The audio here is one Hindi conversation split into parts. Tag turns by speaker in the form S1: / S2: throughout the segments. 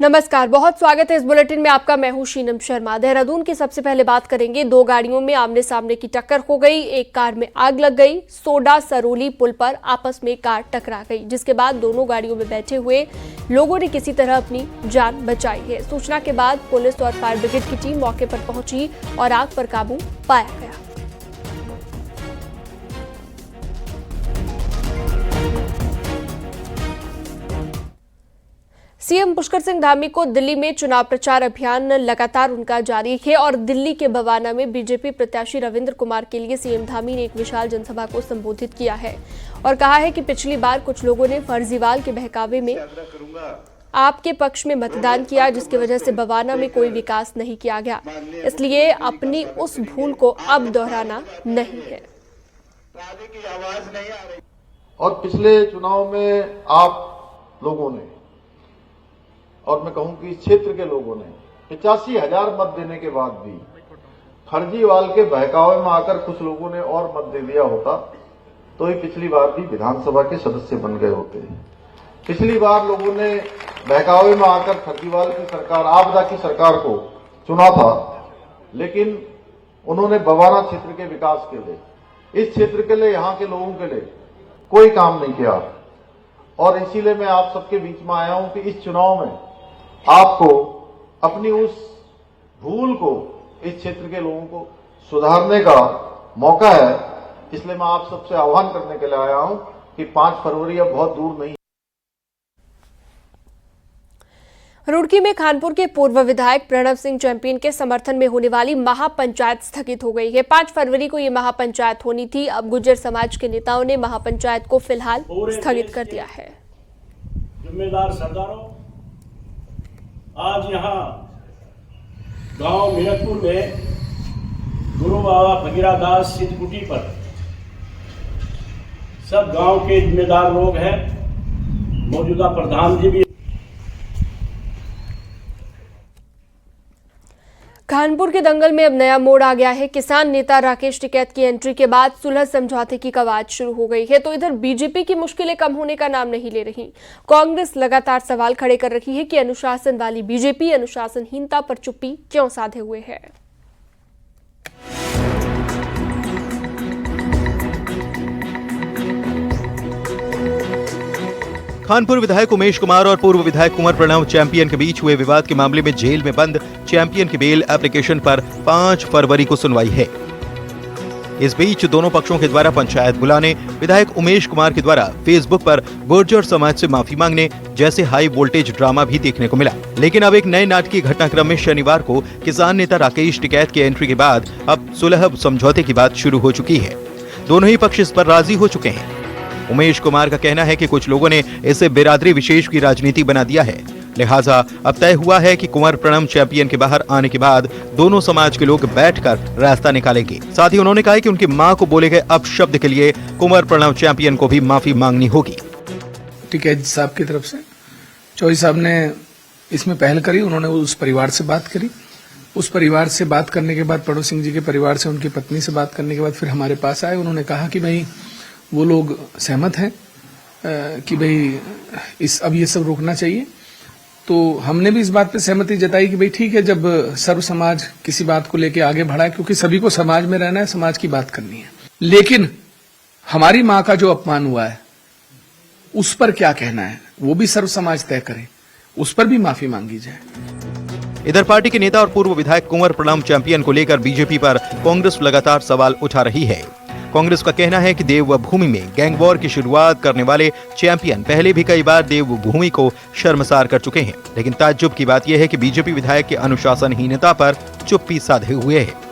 S1: नमस्कार, बहुत स्वागत है इस बुलेटिन में आपका। मैं हूं शीनम शर्मा। देहरादून की सबसे पहले बात करेंगे। दो गाड़ियों में आमने सामने की टक्कर हो गई। एक कार में आग लग गई। सोडा सरोली पुल पर आपस में कार टकरा गई, जिसके बाद दोनों गाड़ियों में बैठे हुए लोगों ने किसी तरह अपनी जान बचाई है। सूचना के बाद पुलिस और फायर ब्रिगेड की टीम मौके पर पहुंची और आग पर काबू पाया गया। सीएम पुष्कर सिंह धामी को दिल्ली में चुनाव प्रचार अभियान लगातार उनका जारी है और दिल्ली के बवाना में बीजेपी प्रत्याशी रविंद्र कुमार के लिए सीएम धामी ने एक विशाल जनसभा को संबोधित किया है और कहा है कि पिछली बार कुछ लोगों ने फर्जीवाल के बहकावे में आपके पक्ष में मतदान किया, जिसकी वजह से बवाना में कोई विकास नहीं किया गया, इसलिए अपनी उस भूल को अब दोहराना नहीं है।
S2: और पिछले चुनाव में आप लोगों ने, और मैं कहूं कि इस क्षेत्र के लोगों ने 85,000 मत देने के बाद भी फर्जीवाल के बहकावे में आकर कुछ लोगों ने और मत दे दिया होता तो ही पिछली बार भी विधानसभा के सदस्य बन गए होते। पिछली बार लोगों ने बहकावे में आकर फर्जीवाल की सरकार, आपदा की सरकार को चुना था, लेकिन उन्होंने बवाना क्षेत्र के विकास के लिए, इस क्षेत्र के लिए, यहां के लोगों के लिए कोई काम नहीं किया। और इसीलिए मैं आप सबके बीच में आया हूं कि इस चुनाव में आपको अपनी उस भूल को, इस क्षेत्र के लोगों को सुधारने का मौका है। इसलिए मैं आप सबसे आह्वान करने के लिए आया हूं कि 5 फरवरी अब बहुत दूर नहीं।
S1: रुड़की में खानपुर के पूर्व विधायक प्रणव सिंह चैंपियन के समर्थन में होने वाली महापंचायत स्थगित हो गई है। 5 फरवरी को ये महापंचायत होनी थी। अब गुर्जर समाज के नेताओं ने महापंचायत को फिलहाल स्थगित कर दिया है।
S3: जिम्मेदार सरदारों, आज यहाँ गांव मीरतपुर में गुरु बाबा फकीरा दास सिद्ध कुटी पर सब गांव के जिम्मेदार लोग हैं, मौजूदा प्रधान जी भी।
S1: कानपुर के दंगल में अब नया मोड़ आ गया है। किसान नेता राकेश टिकैत की एंट्री के बाद सुलह समझौते की कवायद शुरू हो गई है, तो इधर बीजेपी की मुश्किलें कम होने का नाम नहीं ले रही। कांग्रेस लगातार सवाल खड़े कर रही है कि अनुशासन वाली बीजेपी अनुशासनहीनता पर चुप्पी क्यों साधे हुए है।
S4: खानपुर विधायक उमेश कुमार और पूर्व विधायक कुंवर प्रणव चैंपियन के बीच हुए विवाद के मामले में जेल में बंद चैंपियन की बेल एप्लीकेशन पर 5 फरवरी को सुनवाई है। इस बीच दोनों पक्षों के द्वारा पंचायत बुलाने, विधायक उमेश कुमार के द्वारा फेसबुक पर गुर्जर समाज से माफी मांगने जैसे हाई वोल्टेज ड्रामा भी देखने को मिला। लेकिन अब एक नए नाटकीय घटनाक्रम में शनिवार को किसान नेता राकेश टिकैत की एंट्री के बाद अब सुलह समझौते की बात शुरू हो चुकी है। दोनों ही पक्ष इस पर राजी हो चुके हैं। उमेश कुमार का कहना है कि कुछ लोगों ने इसे बिरादरी विशेष की राजनीति बना दिया है, लिहाजा अब तय हुआ है कि कुंवर प्रणव चैंपियन के बाहर आने के बाद दोनों समाज के लोग बैठकर रास्ता निकालेंगे। साथ ही उन्होंने कहा कि उनकी मां को बोले गए अपशब्द के लिए कुंवर प्रणव चैंपियन को भी माफी मांगनी होगी।
S5: टिकैत साहब की तरफ से चौधरी साहब ने इसमें पहल करी, उन्होंने उस परिवार से बात करी। उस परिवार से बात करने के बाद, प्रणव सिंह जी के परिवार से, उनकी पत्नी से बात करने के बाद फिर हमारे पास आए। उन्होंने कहा कि भाई वो लोग सहमत हैं कि भाई अब ये सब रोकना चाहिए। तो हमने भी इस बात पे सहमति जताई कि भाई ठीक है, जब सर्व समाज किसी बात को लेके आगे बढ़ा है, क्योंकि सभी को समाज में रहना है, समाज की बात करनी है। लेकिन हमारी मां का जो अपमान हुआ है उस पर क्या कहना है वो भी सर्व समाज तय करे, उस पर भी माफी मांगी जाए।
S4: इधर पार्टी के नेता और पूर्व विधायक कुंवर प्रणव चैंपियन को लेकर बीजेपी पर कांग्रेस लगातार सवाल उठा रही है। कांग्रेस का कहना है कि देवभूमि में गैंग वॉर की शुरुआत करने वाले चैंपियन पहले भी कई बार देवभूमि को शर्मसार कर चुके हैं, लेकिन ताज्जुब की बात यह है कि बीजेपी विधायक की अनुशासनहीनता पर चुप्पी साधे हुए है।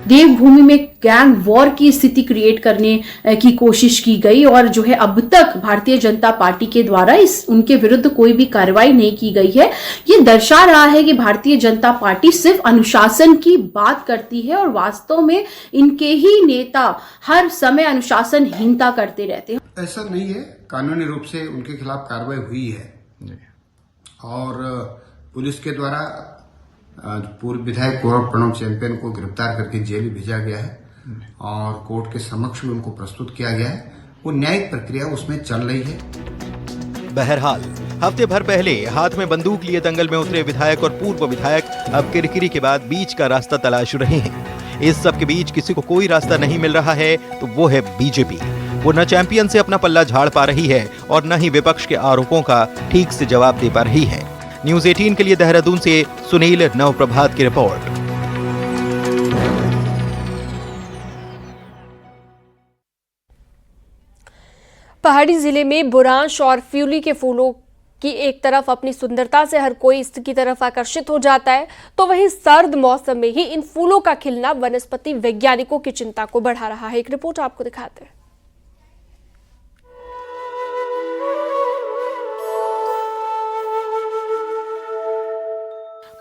S6: देवभूमि में गैंग वॉर की स्थिति क्रिएट करने की कोशिश की गई और जो है अब तक भारतीय जनता पार्टी के द्वारा उनके विरुद्ध कोई भी कार्रवाई नहीं की गई है। ये दर्शा रहा है कि भारतीय जनता पार्टी सिर्फ अनुशासन की बात करती है और वास्तव में इनके ही नेता हर समय अनुशासनहीनता करते रहते हैं।
S7: ऐसा नहीं है, कानूनी रूप से उनके खिलाफ कार्रवाई हुई है और पुलिस के द्वारा पूर्व विधायक कुंवर प्रणव चैंपियन को गिरफ्तार करके जेल भेजा गया है और कोर्ट के समक्ष में उनको प्रस्तुत किया गया है। वो न्यायिक प्रक्रिया उसमें चल रही है।
S4: बहरहाल हफ्ते भर पहले हाथ में बंदूक लिए दंगल में उतरे विधायक और पूर्व विधायक अब किरकिरी के बाद बीच का रास्ता तलाश रहे हैं। इस सब के बीच किसी को कोई रास्ता नहीं मिल रहा है तो वो है बीजेपी। वो न चैंपियन से अपना पल्ला झाड़ पा रही है और न ही विपक्ष के आरोपों का ठीक से जवाब दे पा रही है। न्यूज़ 18 के लिए देहरादून से सुनील नवप्रभात की रिपोर्ट।
S1: पहाड़ी जिले में बुरांश और फ्यूली के फूलों की एक तरफ अपनी सुंदरता से हर कोई इसकी तरफ आकर्षित हो जाता है, तो वहीं सर्द मौसम में ही इन फूलों का खिलना वनस्पति वैज्ञानिकों की चिंता को बढ़ा रहा है। एक रिपोर्ट आपको दिखाते हैं।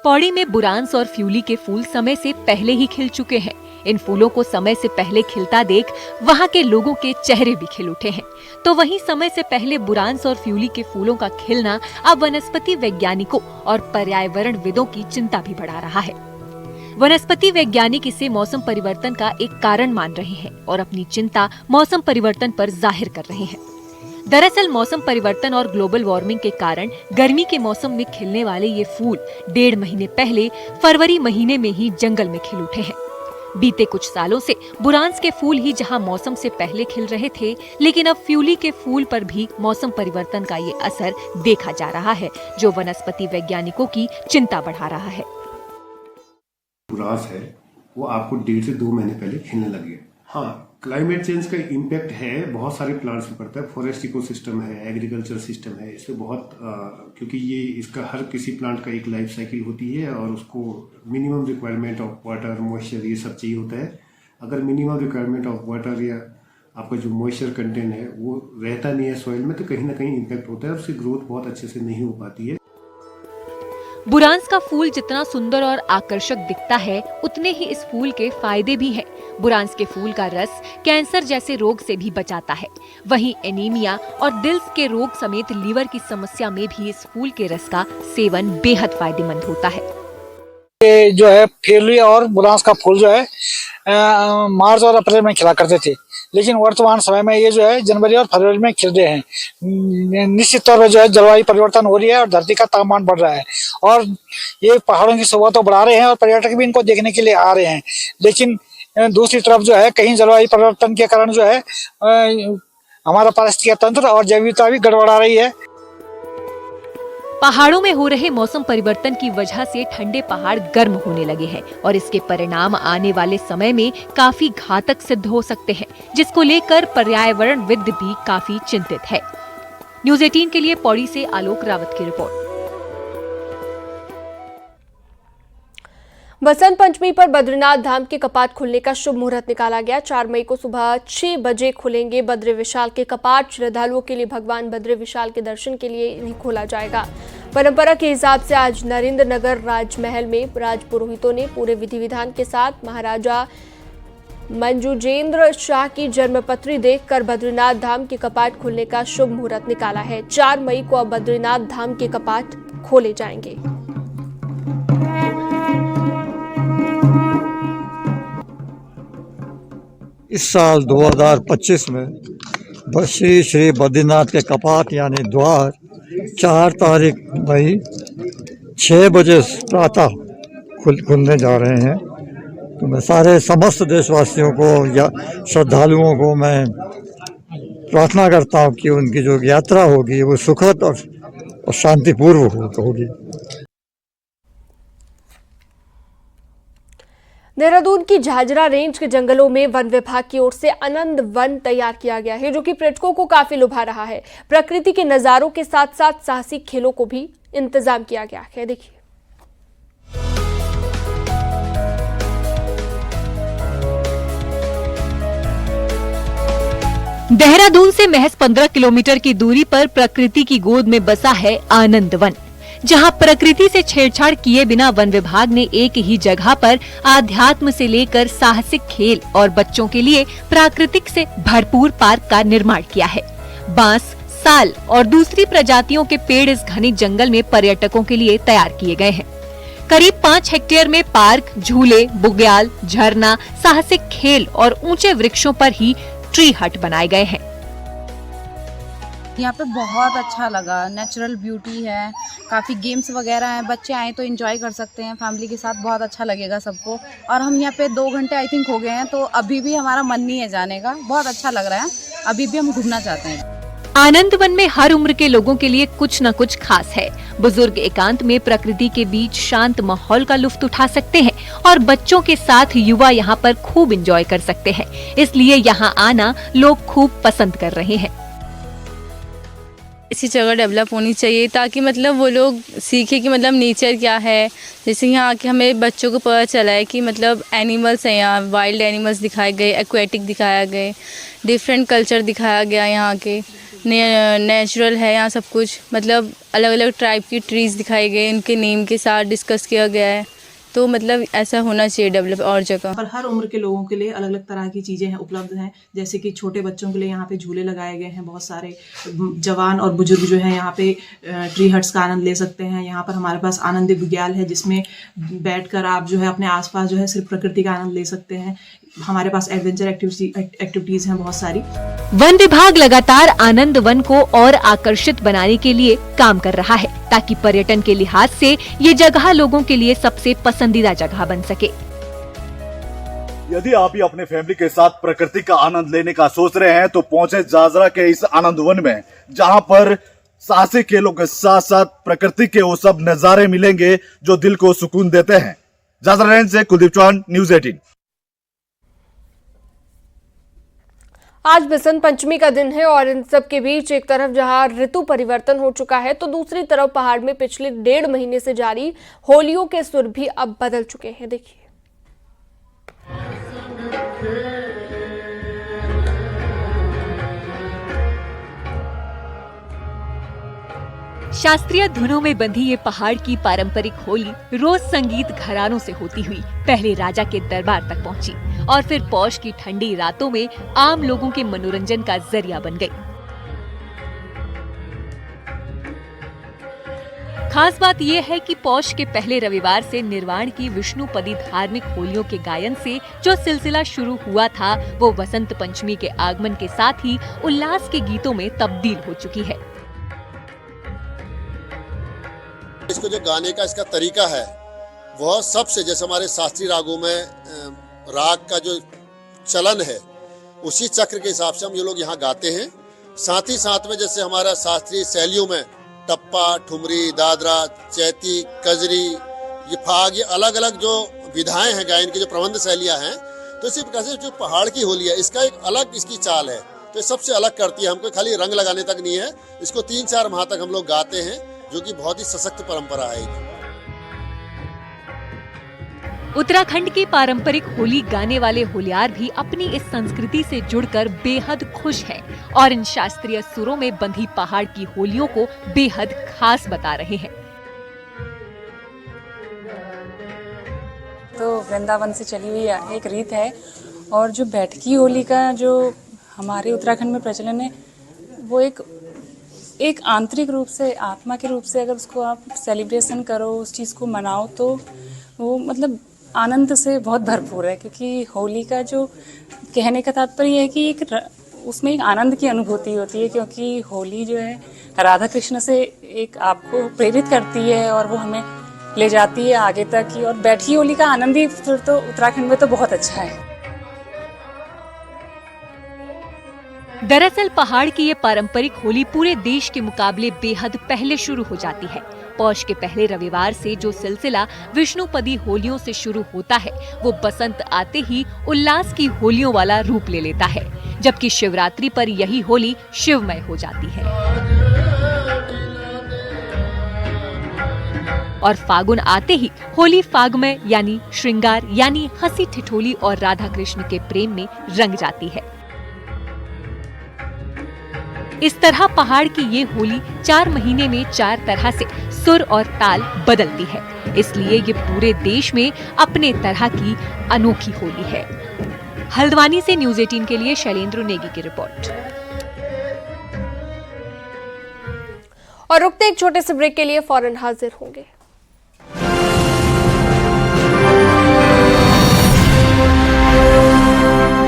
S8: पौड़ी में बुरांस और फ्यूली के फूल समय से पहले ही खिल चुके हैं। इन फूलों को समय से पहले खिलता देख वहां के लोगों के चेहरे भी खिल उठे हैं। तो वहीं समय से पहले बुरांस और फ्यूली के फूलों का खिलना अब वनस्पति वैज्ञानिकों और पर्यावरणविदों की चिंता भी बढ़ा रहा है। वनस्पति वैज्ञानिक इसे मौसम परिवर्तन का एक कारण मान रहे हैं और अपनी चिंता मौसम परिवर्तन पर जाहिर कर रहे हैं। दरअसल मौसम परिवर्तन और ग्लोबल वार्मिंग के कारण गर्मी के मौसम में खिलने वाले ये फूल 1.5 महीने पहले फरवरी महीने में ही जंगल में खिल उठे हैं। बीते कुछ सालों से बुरांस के फूल ही जहां मौसम से पहले खिल रहे थे, लेकिन अब फ्यूली के फूल पर भी मौसम परिवर्तन का ये असर देखा जा रहा है, जो वनस्पति वैज्ञानिकों की चिंता बढ़ा रहा है।
S9: बुरांस है वो आपको 1.5 से 2 महीने पहले खिलने लगी। हाँ, क्लाइमेट चेंज का इम्पैक्ट है, बहुत सारे प्लांट्स में पड़ता है। फॉरेस्ट इकोसिस्टम है, एग्रीकल्चर सिस्टम है, इसमें बहुत क्योंकि ये इसका हर किसी प्लांट का एक लाइफ साइकिल होती है और उसको minimum requirement of water, moisture ये सब चाहिए होता है। अगर मिनिमम रिक्वायरमेंट ऑफ वाटर या आपका जो मॉइस्चर कंटेंट है वो रहता नहीं है सॉइल में, तो कहीं ना कहीं इम्पैक्ट होता है, उसकी ग्रोथ बहुत अच्छे से नहीं हो पाती है।
S8: बुरांस का फूल जितना सुंदर और आकर्षक दिखता है, उतने ही इस फूल के फायदे भी हैं। बुरांस के फूल का रस कैंसर जैसे रोग से भी बचाता है। वहीं एनीमिया और दिल के रोग समेत लीवर की समस्या में भी इस फूल के रस का सेवन बेहद फायदेमंद होता है।
S10: ये जो है फ्यूली और बुरांस का फूल जो है मार्च और अप्रैल में खिला करते थे, लेकिन वर्तमान समय में ये जो है जनवरी और फरवरी में खिल रहे हैं। निश्चित तौर पर जो है जलवायु परिवर्तन हो रही है और धरती का तापमान बढ़ रहा है और ये पहाड़ों की शोभा तो बढ़ा रहे हैं और पर्यटक भी इनको देखने के लिए आ रहे हैं। लेकिन दूसरी तरफ जो है कहीं जलवायु परिवर्तन के कारण जो है हमारा पारिस्थितिक तंत्र और जैव विविधता भी गड़बड़ा रही है।
S8: पहाड़ों में हो रहे मौसम परिवर्तन की वजह से ठंडे पहाड़ गर्म होने लगे हैं और इसके परिणाम आने वाले समय में काफी घातक सिद्ध हो सकते हैं, जिसको लेकर पर्यावरणविद भी काफी चिंतित है। न्यूज़ 18 के लिए पौड़ी से आलोक रावत की रिपोर्ट।
S1: बसंत पंचमी पर बद्रीनाथ धाम के कपाट खुलने का शुभ मुहूर्त निकाला गया। 4 मई को सुबह 6 बजे खुलेंगे बद्री विशाल के कपाट। श्रद्धालुओं के लिए भगवान बद्री विशाल के दर्शन के लिए इन्हें खोला जाएगा। परंपरा के हिसाब से आज नरेंद्र नगर राजमहल में राजपुरोहितों ने पूरे विधि विधान के साथ महाराजा मंजूजेंद्र शाह की जन्मपत्री देखकर बद्रीनाथ धाम के कपाट खुलने का शुभ मुहूर्त निकाला है। 4 मई को अब बद्रीनाथ धाम के कपाट खोले जाएंगे।
S11: इस साल 2025 में श्री बद्रीनाथ के कपाट यानी द्वार 4 तारीख मई 6 बजे प्रातः खुलने जा रहे हैं। तो मैं सारे समस्त देशवासियों को या श्रद्धालुओं को मैं प्रार्थना करता हूँ कि उनकी जो यात्रा होगी वो सुखद और शांतिपूर्व होगी।
S1: देहरादून की झाझरा रेंज के जंगलों में वन विभाग की ओर से आनंद वन तैयार किया गया है, जो कि पर्यटकों को काफी लुभा रहा है। प्रकृति के नजारों के साथ साथ साहसिक खेलों को भी इंतजाम किया गया है। देखिए,
S8: देहरादून से महज 15 किलोमीटर की दूरी पर प्रकृति की गोद में बसा है आनंद वन, जहां प्रकृति से छेड़छाड़ किए बिना वन विभाग ने एक ही जगह पर आध्यात्म से लेकर साहसिक खेल और बच्चों के लिए प्राकृतिक से भरपूर पार्क का निर्माण किया है। बांस, साल और दूसरी प्रजातियों के पेड़ इस घने जंगल में पर्यटकों के लिए तैयार किए गए हैं। करीब 5 हेक्टेयर में पार्क, झूले, बुग्याल, झरना, साहसिक खेल और ऊंचे वृक्षों पर ही ट्री हट बनाए गए हैं।
S12: यहाँ पे बहुत अच्छा लगा, नेचुरल ब्यूटी है, काफ़ी गेम्स वगैरह हैं, बच्चे आए तो एंजॉय कर सकते हैं फैमिली के साथ, बहुत अच्छा लगेगा सबको। और हम यहाँ पे 2 घंटे आई थिंक हो गए हैं, तो अभी भी हमारा मन नहीं है जाने का, बहुत अच्छा लग रहा है, अभी भी हम घूमना चाहते हैं।
S8: आनंद वन में हर उम्र के लोगों के लिए कुछ न कुछ खास है। बुजुर्ग एकांत में प्रकृति के बीच शांत माहौल का लुत्फ उठा सकते हैं और बच्चों के साथ युवा यहाँ पर खूब एंजॉय कर सकते हैं, इसलिए यहाँ आना लोग खूब पसंद कर रहे हैं।
S13: ऐसी जगह डेवलप होनी चाहिए ताकि मतलब वो लोग सीखे कि मतलब नेचर क्या है। जैसे यहाँ आके हमें बच्चों को पता चला है कि मतलब एनिमल्स हैं, यहाँ वाइल्ड एनिमल्स दिखाए गए, एक्वेटिक दिखाया गए, डिफरेंट कल्चर दिखाया गया, यहाँ के नेचुरल है यहाँ सब कुछ, मतलब अलग अलग टाइप की ट्रीज़ दिखाए गए, इनके नेम के साथ डिस्कस किया गया है। तो मतलब ऐसा होना चाहिए डेवलप और जगह
S14: पर। हर उम्र के लोगों के लिए अलग अलग तरह की चीज़ें हैं, उपलब्ध हैं। जैसे कि छोटे बच्चों के लिए यहाँ पे झूले लगाए गए हैं बहुत सारे, जवान और बुजुर्ग जो है यहाँ पे ट्री हट्स का आनंद ले सकते हैं। यहाँ पर हमारे पास आनंद बुग्याल है, जिसमें बैठकर आप जो है अपने आसपास जो है सिर्फ प्रकृति का आनंद ले सकते हैं। हमारे पास एडवेंचर एक्टिविटीज हैं बहुत सारी।
S8: वन विभाग लगातार आनंद वन को और आकर्षित बनाने के लिए काम कर रहा है, ताकि पर्यटन के लिहाज से ये जगह लोगों के लिए सबसे पसंदीदा जगह बन सके।
S15: यदि आप भी अपने फैमिली के साथ प्रकृति का आनंद लेने का सोच रहे हैं तो पहुंचे जाजरा के इस आनंद वन में, जहां पर साहसी खेलों के साथ साथ प्रकृति के वो सब नजारे मिलेंगे जो दिल को सुकून देते हैं। जाजरा रेंज से कुलदीप चौहान, न्यूज़ 18।
S1: आज बसंत पंचमी का दिन है और इन सब के बीच एक तरफ जहां ऋतु परिवर्तन हो चुका है तो दूसरी तरफ पहाड़ में पिछले 1.5 महीने से जारी होलियों के सुर भी अब बदल चुके हैं। देखिए,
S8: शास्त्रीय धुनों में बंधी ये पहाड़ की पारंपरिक होली रोज संगीत घरानों से होती हुई पहले राजा के दरबार तक पहुंची और फिर पौष की ठंडी रातों में आम लोगों के मनोरंजन का जरिया बन गई। खास बात यह है कि पौष के पहले रविवार से निर्वाण की विष्णुपदी धार्मिक होलियों के गायन से जो सिलसिला शुरू हुआ था, वो वसंत पंचमी के आगमन के साथ ही उल्लास के गीतों में तब्दील हो चुकी है।
S16: इसको जो गाने का इसका तरीका है वह सबसे, जैसे हमारे शास्त्रीय रागों में राग का जो चलन है उसी चक्र के हिसाब से हम ये लोग यहाँ गाते हैं। साथ ही साथ में जैसे हमारा शास्त्रीय शैलियों में टप्पा, ठुमरी, दादरा, चैती, कजरी, ये फाग, ये अलग अलग जो विधाएं हैं गायन की, जो प्रबंध शैलियाँ हैं, तो इसी प्रकार से जो पहाड़ की होली है इसका एक अलग इसकी चाल है, तो सबसे अलग करती है। हमको खाली रंग लगाने तक नहीं है, इसको 3-4 माह तक हम लोग गाते हैं, जो कि बहुत ही सशक्त परंपरा है।
S8: उत्तराखंड की पारंपरिक होली गाने वाले होलियार भी अपनी इस संस्कृति से जुड़कर बेहद खुश हैं और इन शास्त्रीय सुरों में बंधी पहाड़ की होलियों को बेहद खास बता रहे हैं।
S17: तो वृंदावन से चली हुई एक रीत है और जो बैठकी होली का जो हमारे उत्तराखंड में प्रचलन है, वो एक आंतरिक रूप से, आत्मा के रूप से अगर उसको आप सेलिब्रेशन करो, उस चीज़ को मनाओ, तो वो मतलब आनंद से बहुत भरपूर है। क्योंकि होली का जो कहने का तात्पर्य है कि उसमें एक आनंद की अनुभूति होती है, क्योंकि होली जो है राधा कृष्ण से एक आपको प्रेरित करती है और वो हमें ले जाती है आगे तक की। और बैठकी होली का आनंद ही फिर तो उत्तराखंड में तो बहुत अच्छा है।
S8: दरअसल पहाड़ की ये पारंपरिक होली पूरे देश के मुकाबले बेहद पहले शुरू हो जाती है। पौष के पहले रविवार से जो सिलसिला विष्णुपदी होलियों से शुरू होता है, वो बसंत आते ही उल्लास की होलियों वाला रूप ले लेता है, जबकि शिवरात्रि पर यही होली शिवमय हो जाती है। और फागुन आते ही होली फागमय यानी श्रृंगार यानी हंसी ठिठोली और राधा कृष्ण के प्रेम में रंग जाती है। इस तरह पहाड़ की ये होली 4 महीने में 4 तरह से सुर और ताल बदलती है, इसलिए ये पूरे देश में अपने तरह की अनोखी होली है। हल्द्वानी से न्यूज़ 18 के लिए शैलेंद्र नेगी की रिपोर्ट।
S1: और रुकते एक छोटे से ब्रेक के लिए फौरन हाजिर होंगे।